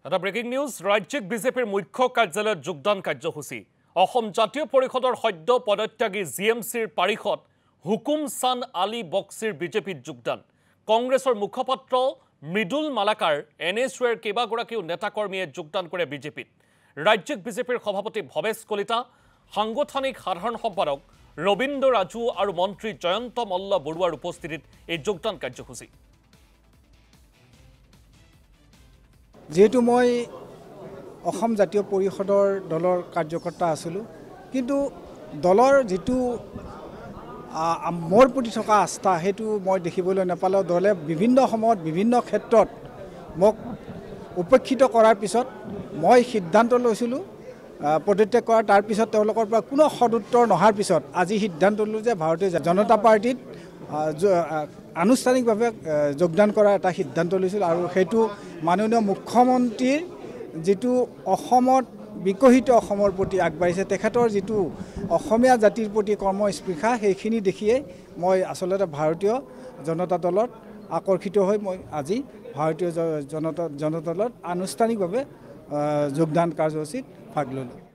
এটা breaking news ৰাজ্যিক বিজেপিৰ মুখ্য কাৰ্যালয়ত যোগদান কাৰ্যসূচী অসম জাতীয় পৰিষদৰ সদ্য পদত্যাগী জিএমচিৰ পাৰিষদ হুকুম চান আলী বক্সিৰ বিজেপিত যোগদান কংগ্ৰেছৰ মুখপাত্ৰ মৃদুল মালাকাৰ এনএছউৰ কেইবাগৰাকীও নেতাকৰ্মীয়ে যোগদান কৰে বিজেপিত ৰাজ্যিক বিজেপিৰ সভাপতি ভৱেশ কলিতা সাংগঠনিক সাধাৰণ সম্পাদক ৰবীন্দ্ৰ ৰাজু আৰু মন্ত্ৰী জয়ন্ত মল্ল বৰুৱাৰ উপস্থিতিত এই যোগদান কাৰ্যসূচী যেহেতু মই অসম জাতীয় পৰিষদৰ দলৰ কাৰ্যকৰ্তা আছিলোঁ কিন্তু দলৰ যেটো মোৰ প্ৰতি থকা আস্থা হেতু মই দেখিবলৈ নাপালোঁ দলে বিভিন্ন সময়ত বিভিন্ন ক্ষেত্ৰত মোক উপেক্ষিত কৰাৰ পিছত মই সিদ্ধান্ত লৈছিলোঁ পদত্যাগ কৰাৰ তাৰ পিছত তেওঁলোকৰ পৰা কোনো সদুত্তৰ নহাৰ পিছত আজি সিদ্ধান্ত ললো যে ভাৰতীয় জনতা পাৰ্টিত আনুষ্ঠানিকভাৱে যোগদান কৰাৰ এটা সিদ্ধান্ত লৈছিল আৰু হেতু মাননীয় মুখ্যমন্ত্ৰীৰ যেটো অসমত বিকশিত অসমৰ প্ৰতি আগবাঢ়িছে তেখেতৰ যেটো অসমীয়া জাতিৰ প্ৰতি কৰ্মস্পৃহা সেইখিনি দেখিয়ে মই আসলতে ভাৰতীয় জনতা দলত আকৰ্ষিত হৈ মই আজি ভাৰতীয় জনতা দলত আনুষ্ঠানিকভাৱে যোগদান কাৰ্যসূচীত ভাগ ললোঁ।